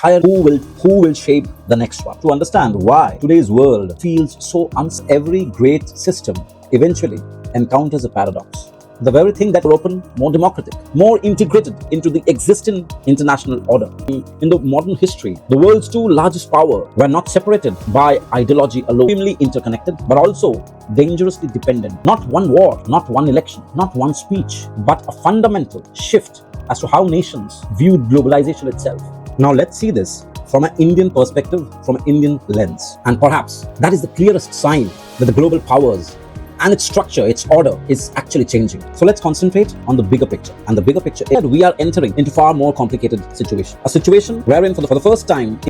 entire who will shape the next one. To understand why today's world feels so every great system eventually encounters a paradox. The very thing that were open, more democratic, more integrated into the existing international order. In the modern history, the world's two largest powers were not separated by ideology alone, extremely interconnected, but also dangerously dependent. Not one war, not one election, not one speech, but a fundamental shift as to how nations viewed globalization itself. Now let's see this from an Indian perspective, from an Indian lens. And perhaps that is the clearest sign that the global powers and its structure, its order is actually changing. So let's concentrate on the bigger picture. And the bigger picture is that we are entering into far more complicated situation. A situation wherein for the first time,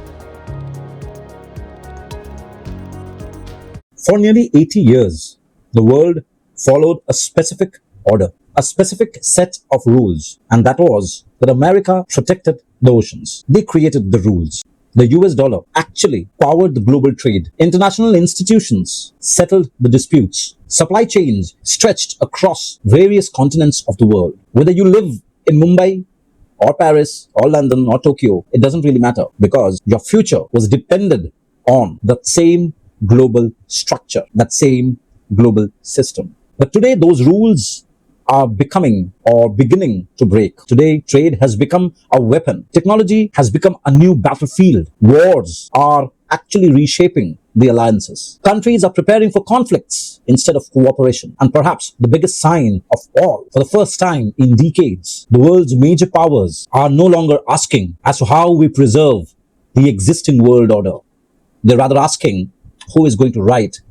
for nearly 80 years, the world followed a specific order, a specific set of rules. And that was that America protected the oceans. They created the rules. The US dollar actually powered the global trade. International institutions settled the disputes. Supply chains stretched across various continents of the world. Whether you live in Mumbai or Paris or London or Tokyo, it doesn't really matter because your future was dependent on that same global structure, that same global system. But today those rules are becoming or beginning to break. Today, trade has become a weapon. Technology has become a new battlefield. Wars are actually reshaping the alliances. Countries are preparing for conflicts instead of cooperation. And perhaps the biggest sign of all, for the first time in decades, the world's major powers are no longer asking as to how we preserve the existing world order. They're rather asking who is going to write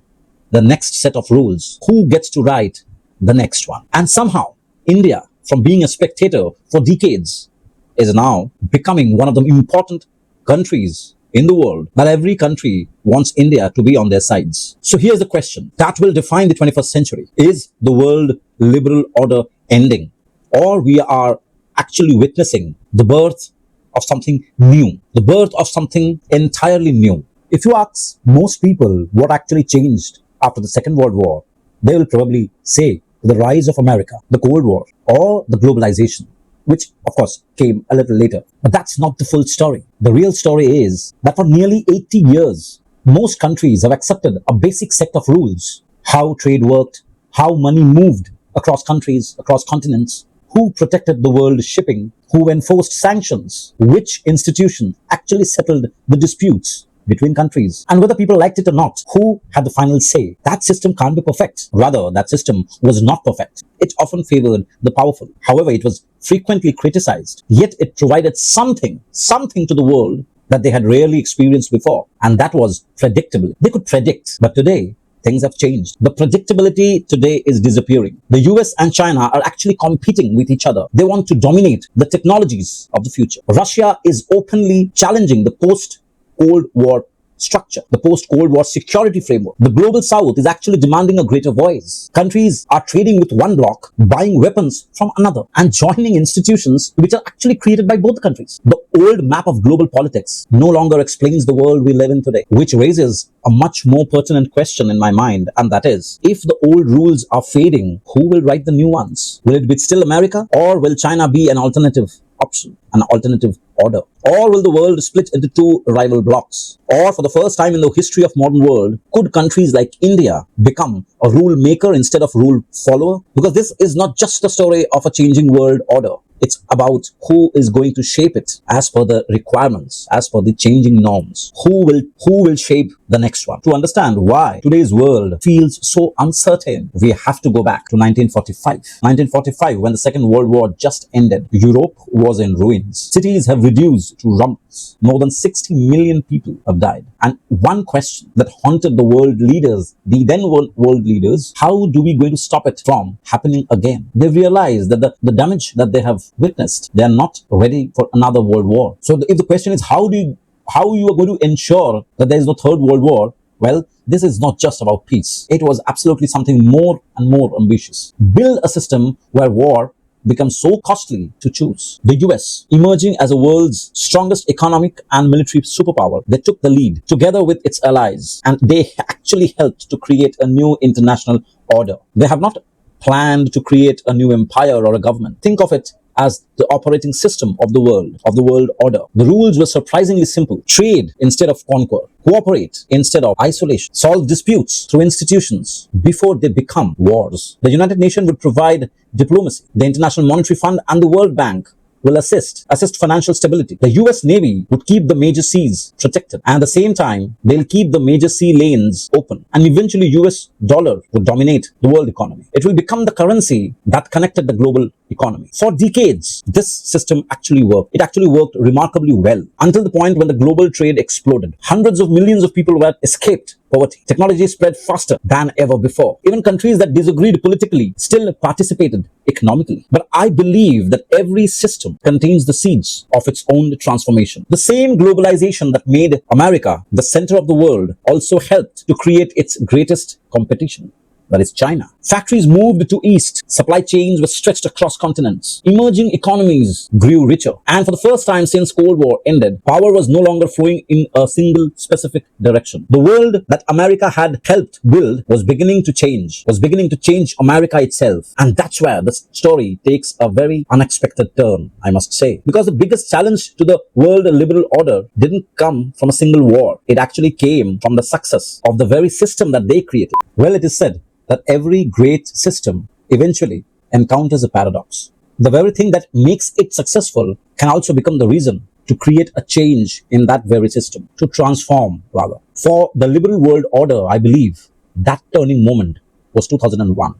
the next set of rules, who gets to write the next one. And somehow, India, from being a spectator for decades, is now becoming one of the important countries in the world that every country wants India to be on their sides. So here's the question that will define the 21st century. Is the world liberal order ending? Or we are actually witnessing the birth of something new, the birth of something entirely new. If you ask most people what actually changed after the Second World War, they will probably say the rise of America, the Cold War, or the globalization, which of course came a little later. But that's not the full story. The real story is that for nearly 80 years, most countries have accepted a basic set of rules. How trade worked, how money moved across countries, across continents, who protected the world shipping, who enforced sanctions, which institution actually settled the disputes between countries, and whether people liked it or not, who had the final say. That system can't be perfect. Rather, that system was not perfect. It often favored the powerful. However, it was frequently criticized. Yet it provided something to the world that they had rarely experienced before. And that was predictable. They could predict. But today, things have changed. The predictability today is disappearing. The US and China are actually competing with each other. They want to dominate the technologies of the future. Russia is openly challenging the post-Cold War structure, the post-Cold War security framework. The global south is actually demanding a greater voice. Countries are trading with one bloc, buying weapons from another, and joining institutions which are actually created by both countries. The old map of global politics no longer explains the world we live in today, which raises a much more pertinent question in my mind, and that is, if the old rules are fading, who will write the new ones? Will it be still America, or will China be an alternative option, an alternative order? Or will the world split into two rival blocs? Or for the first time in the history of modern world, could countries like India become a rule maker instead of rule follower? Because this is not just a story of a changing world order. It's about who is going to shape it as per the requirements, as per the changing norms. Who will shape the next one? To understand why today's world feels so uncertain, we have to go back to 1945. 1945, when the Second World War just ended. Europe was in ruins. Cities have reduced to rumbles. More than 60 million people have died. And one question that haunted the world leaders, the then world leaders, how do we going to stop it from happening again? They realized that the damage that they have witnessed, they are not ready for another world war. So if the question is how you are going to ensure that there is no third world war, well, this is not just about peace. It was absolutely something more and more ambitious. Build a system where war becomes so costly to choose. The US, emerging as the world's strongest economic and military superpower, they took the lead together with its allies, and they actually helped to create a new international order. They have not planned to create a new empire or a government. Think of it as the operating system of the world order. The rules were surprisingly simple. Trade instead of conquer. Cooperate instead of isolation. Solve disputes through institutions before they become wars. The United Nations would provide diplomacy. The International Monetary Fund and the World Bank will assist financial stability. The US Navy would keep the major seas protected, and at the same time, they'll keep the major sea lanes open. And eventually, US dollar would dominate the world economy. It will become the currency that connected the global economy. For decades, this system actually worked. It actually worked remarkably well until the point when the global trade exploded. Hundreds of millions of people were escaped poverty. Technology spread faster than ever before. Even countries that disagreed politically still participated economically. But I believe that every system contains the seeds of its own transformation. The same globalization that made America the center of the world also helped to create its greatest competition. That is China. Factories moved to east. Supply chains were stretched across continents. Emerging economies grew richer. And for the first time since Cold War ended, power was no longer flowing in a single specific direction. The world that America had helped build was beginning to change America itself. And that's where the story takes a very unexpected turn, I must say. Because the biggest challenge to the world liberal order didn't come from a single war. It actually came from the success of the very system that they created. Well, it is said that every great system eventually encounters a paradox. The very thing that makes it successful can also become the reason to create a change in that very system, to transform rather. For the liberal world order, I believe that turning moment was 2001.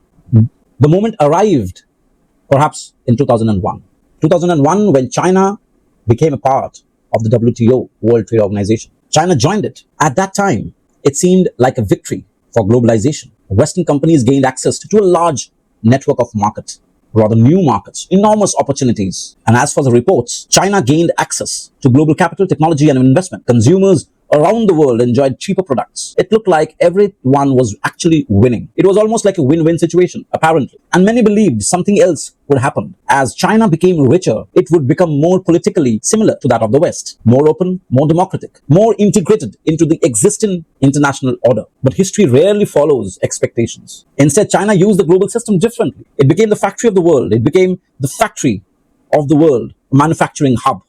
The moment arrived perhaps in 2001. 2001 when China became a part of the WTO, World Trade Organization. China joined it. At that time, it seemed like a victory for globalization. Western companies gained access to a large network of markets, rather new markets, enormous opportunities. And as for the reports, China gained access to global capital, technology, and investment. Consumers around the world enjoyed cheaper products. It looked like everyone was actually winning. It was almost like a win-win situation, apparently. And many believed something else would happen. As China became richer, it would become more politically similar to that of the West. More open, more democratic, more integrated into the existing international order. But history rarely follows expectations. Instead, China used the global system differently. It became the factory of the world. It became the factory of the world, a manufacturing hub.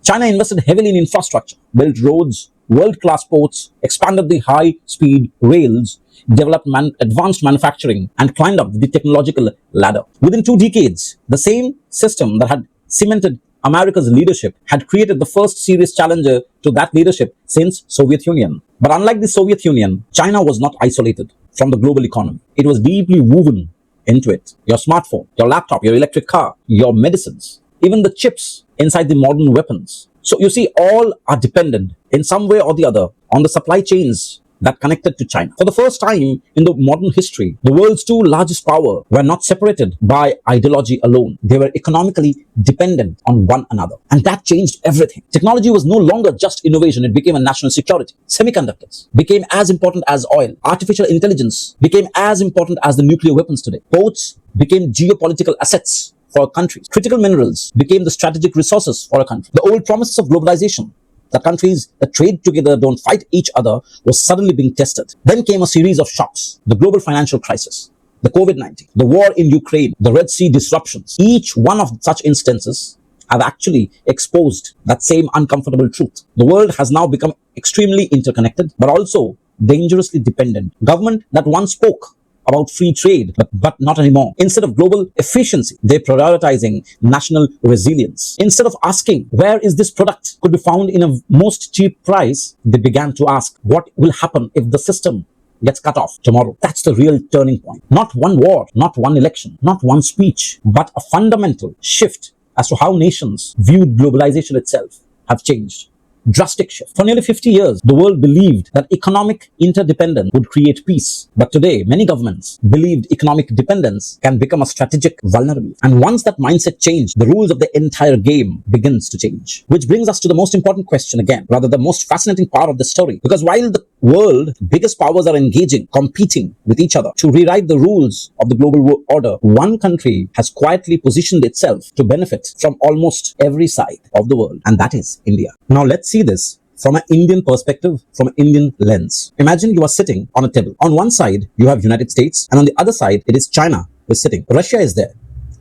China invested heavily in infrastructure, built roads, world-class ports, expanded the high-speed rails, developed advanced manufacturing, and climbed up the technological ladder. Within 2 decades, the same system that had cemented America's leadership had created the first serious challenger to that leadership since Soviet Union. But unlike the Soviet Union, China was not isolated from the global economy. It was deeply woven into it. Your smartphone, your laptop, your electric car, your medicines, even the chips inside the modern weapons. So you see, all are dependent in some way or the other on the supply chains that connected to China. For the first time in the modern history, the world's 2 largest powers were not separated by ideology alone. They were economically dependent on one another. And that changed everything. Technology was no longer just innovation, it became a national security. Semiconductors became as important as oil. Artificial intelligence became as important as the nuclear weapons today. Ports became geopolitical assets for countries. Critical minerals became the strategic resources for a country. The old promises of globalization, the countries that trade together, don't fight each other, was suddenly being tested. Then came a series of shocks. The global financial crisis, the COVID-19, the war in Ukraine, the Red Sea disruptions. Each one of such instances have actually exposed that same uncomfortable truth. The world has now become extremely interconnected, but also dangerously dependent. Government that once spoke about free trade, but not anymore. Instead of global efficiency, they're prioritizing national resilience. Instead of asking, where is this product could be found in a most cheap price, they began to ask, what will happen if the system gets cut off tomorrow? That's the real turning point. Not one war, not one election, not one speech, but a fundamental shift as to how nations viewed globalization itself have changed. Drastic shift. For nearly 50 years, the world believed that economic interdependence would create peace. But today, many governments believed economic dependence can become a strategic vulnerability. And once that mindset changed, the rules of the entire game begins to change. Which brings us to the most important question again, rather the most fascinating part of the story. Because while the world, biggest powers are engaging, competing with each other to rewrite the rules of the global order, one country has quietly positioned itself to benefit from almost every side of the world, and that is India. Now let's see this from an Indian perspective, from an Indian lens. Imagine you are sitting on a table. On one side, you have United States, and on the other side, it is China who is sitting. Russia is there.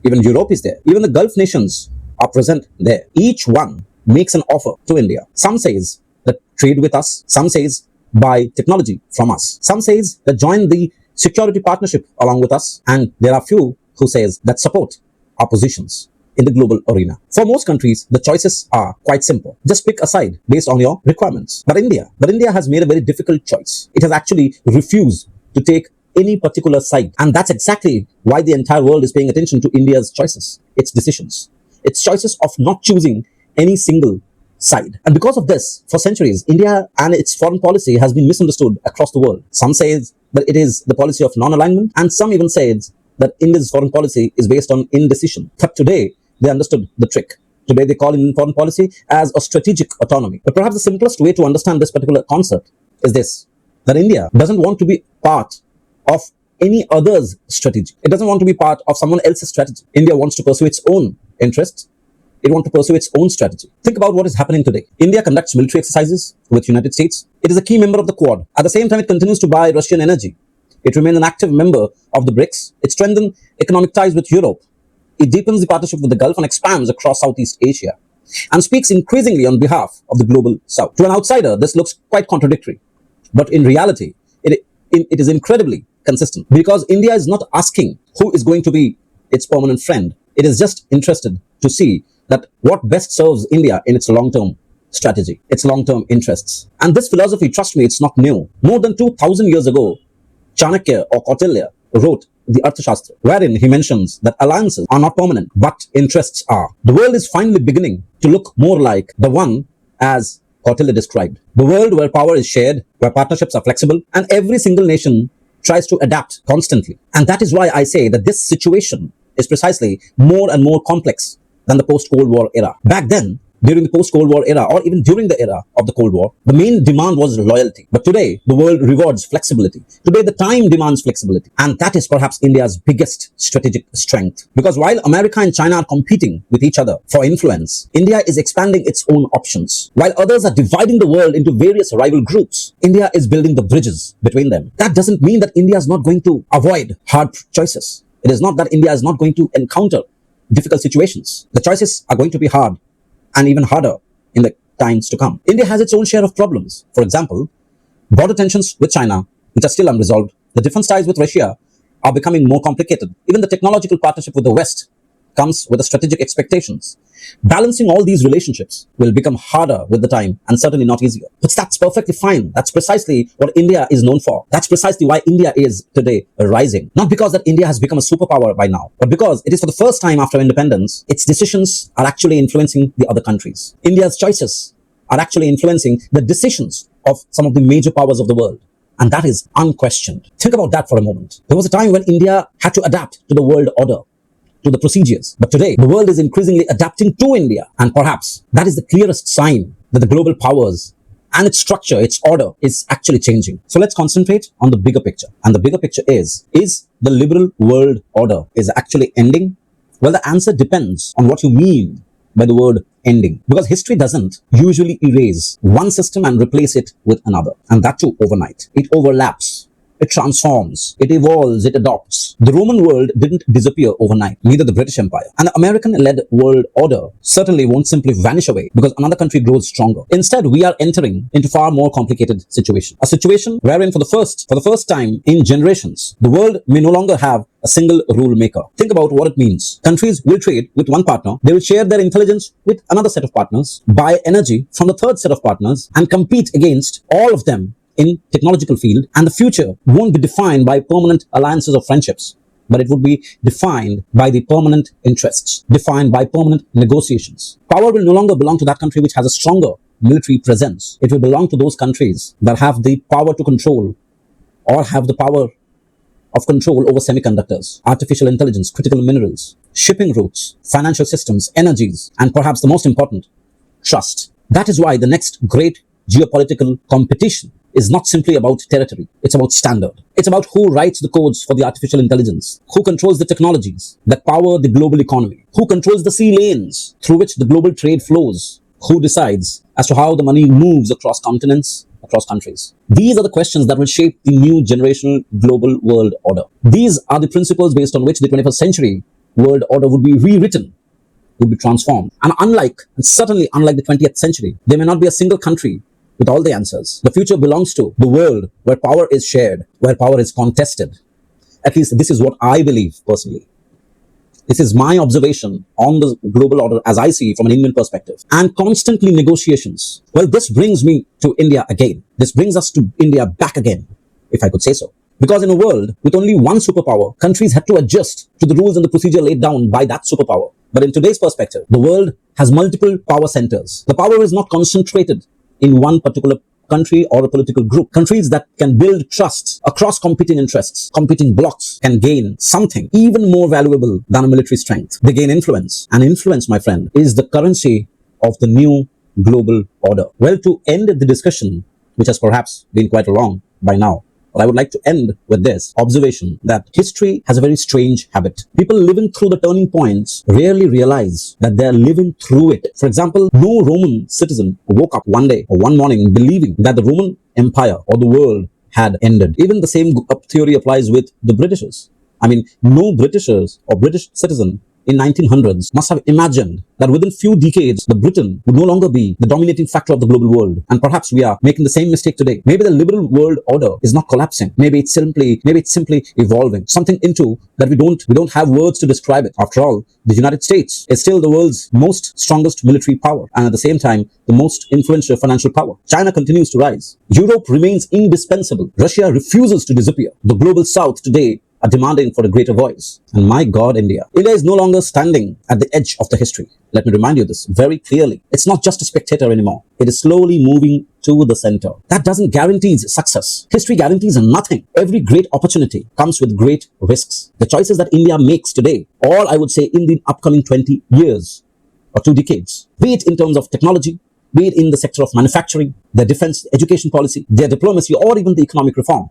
Even Europe is there. Even the Gulf nations are present there. Each one makes an offer to India. Some says that trade with us. Some says buy technology from us. Some says that join the security partnership along with us. And there are few who says that support our positions in the global arena. For most countries, the choices are quite simple. Just pick a side based on your requirements. But India has made a very difficult choice. It has actually refused to take any particular side. And that's exactly why the entire world is paying attention to India's choices, its decisions, its choices of not choosing any single side. And because of this, for centuries, India and its foreign policy has been misunderstood across the world. Some say that it is the policy of non-alignment, and some even say that India's foreign policy is based on indecision. But today, they understood the trick. Today, they call in foreign policy as a strategic autonomy. But perhaps the simplest way to understand this particular concept is this, that India doesn't want to be part of any other's strategy. It doesn't want to be part of someone else's strategy. India wants to pursue its own interests. It wants to pursue its own strategy. Think about what is happening today. India conducts military exercises with United States. It is a key member of the Quad. At the same time, it continues to buy Russian energy. It remains an active member of the BRICS. It strengthens economic ties with Europe. It deepens the partnership with the Gulf and expands across Southeast Asia, and speaks increasingly on behalf of the global South. To an outsider, this looks quite contradictory. But in reality, it is incredibly consistent, because India is not asking who is going to be its permanent friend. It is just interested to see that what best serves India in its long-term strategy, its long-term interests. And this philosophy, trust me, it's not new. More than 2,000 years ago, Chanakya or Kautilya wrote the Arthashastra, wherein he mentions that alliances are not permanent, but interests are. The world is finally beginning to look more like the one as Kautilya described. The world where power is shared, where partnerships are flexible, and every single nation tries to adapt constantly. And that is why I say that this situation is precisely more and more complex than the post-Cold War era. Back then, during the post-Cold War era, or even during the era of the Cold War, the main demand was loyalty. But today, the world rewards flexibility. Today, the time demands flexibility. And that is perhaps India's biggest strategic strength. Because while America and China are competing with each other for influence, India is expanding its own options. While others are dividing the world into various rival groups, India is building the bridges between them. That doesn't mean that India is not going to avoid hard choices. It is not that India is not going to encounter difficult situations. The choices are going to be hard, and even harder in the times to come. India has its own share of problems. For example, border tensions with China, which are still unresolved. The defense ties with Russia are becoming more complicated. Even the technological partnership with the West comes with the strategic expectations. Balancing all these relationships will become harder with the time, and certainly not easier. But that's perfectly fine. That's precisely what India is known for. That's precisely why India is today rising. Not because that India has become a superpower by now, but because it is for the first time after independence, its decisions are actually influencing the other countries. India's choices are actually influencing the decisions of some of the major powers of the world. And that is unquestioned. Think about that for a moment. There was a time when India had to adapt to the world order, to the procedures. But today, the world is increasingly adapting to India. And perhaps that is the clearest sign that the global powers and its structure, its order is actually changing. So let's concentrate on the bigger picture. And the bigger picture is the liberal world order is actually ending? Well, the answer depends on what you mean by the word ending. Because history doesn't usually erase one system and replace it with another. And that too overnight. It overlaps. It transforms, it evolves, it adopts. The Roman world didn't disappear overnight, neither the British Empire. And the American-led world order certainly won't simply vanish away because another country grows stronger. Instead, we are entering into far more complicated situation. A situation wherein for the first time in generations, the world may no longer have a single rule maker. Think about what it means. Countries will trade with one partner, they will share their intelligence with another set of partners, buy energy from the third set of partners, and compete against all of them in technological field. And the future won't be defined by permanent alliances or friendships, but it would be defined by the permanent interests, defined by permanent negotiations. Power will no longer belong to that country which has a stronger military presence. It will belong to those countries that have the power to control or have the power of control over semiconductors, artificial intelligence, critical minerals, shipping routes, financial systems, energies, and perhaps the most important, trust. That is why the next great geopolitical competition is not simply about territory. It's about standard. It's about who writes the codes for the artificial intelligence, who controls the technologies that power the global economy, who controls the sea lanes through which the global trade flows, who decides as to how the money moves across continents, across countries. These are the questions that will shape the new generational global world order. These are the principles based on which the 21st century world order would be rewritten, would be transformed. And certainly unlike the 20th century, there may not be a single country with all the answers. The future belongs to the world where power is shared, where power is contested. At least this is what I believe personally. This is my observation on the global order as I see from an Indian perspective. And constantly negotiations. Well, this brings me to India again. This brings us to India back again, if I could say so. Because in a world with only one superpower, countries had to adjust to the rules and the procedure laid down by that superpower. But in today's perspective, the world has multiple power centers. The power is not concentrated in one particular country or a political group. Countries that can build trust across competing interests, competing blocks, can gain something even more valuable than a military strength. They gain influence. And influence, my friend, is the currency of the new global order. Well, to end the discussion, which has perhaps been quite long by now, but I would like to end with this observation that history has a very strange habit. People living through the turning points rarely realize that they're living through it. For example, no Roman citizen woke up one day or one morning believing that the Roman Empire or the world had ended. Even the same theory applies with the Britishers. I mean, no Britishers or British citizen in 1900s must have imagined that within few decades, the Britain would no longer be the dominating factor of the global world. And perhaps we are making the same mistake today. Maybe the liberal world order is not collapsing. Maybe it's simply evolving. Something into that we don't have words to describe it. After all, the United States is still the world's most strongest military power, and at the same time, the most influential financial power. China continues to rise. Europe remains indispensable. Russia refuses to disappear. The global South today are demanding for a greater voice. And my God, India is no longer standing at the edge of the history. Let me remind you this very clearly. It's not just a spectator anymore. It is slowly moving to the center. That doesn't guarantee success. History guarantees nothing. Every great opportunity comes with great risks. The choices that India makes today, or I would say in the upcoming 20 years or 2 decades, be it in terms of technology, be it in the sector of manufacturing, their defense, education policy, their diplomacy, or even the economic reform,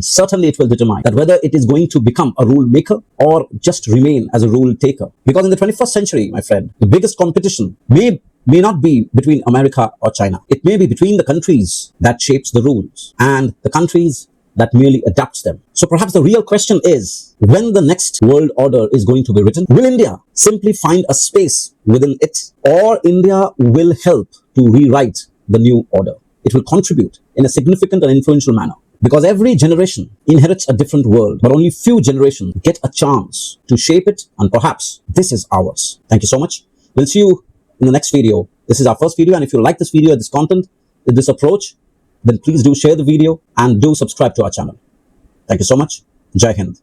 certainly it will determine that whether it is going to become a rule maker or just remain as a rule taker. Because in the 21st century, my friend, the biggest competition may not be between America or China. It may be between the countries that shapes the rules and the countries that merely adapts them. So perhaps the real question is, when the next world order is going to be written, will India simply find a space within it, or India will help to rewrite the new order? It will contribute in a significant and influential manner. Because every generation inherits a different world, but only few generations get a chance to shape it, and perhaps this is ours. Thank you so much. We'll see you in the next video. This is our first video, and if you like this video, this content, this approach, then please do share the video and do subscribe to our channel. Thank you so much. Jai Hind.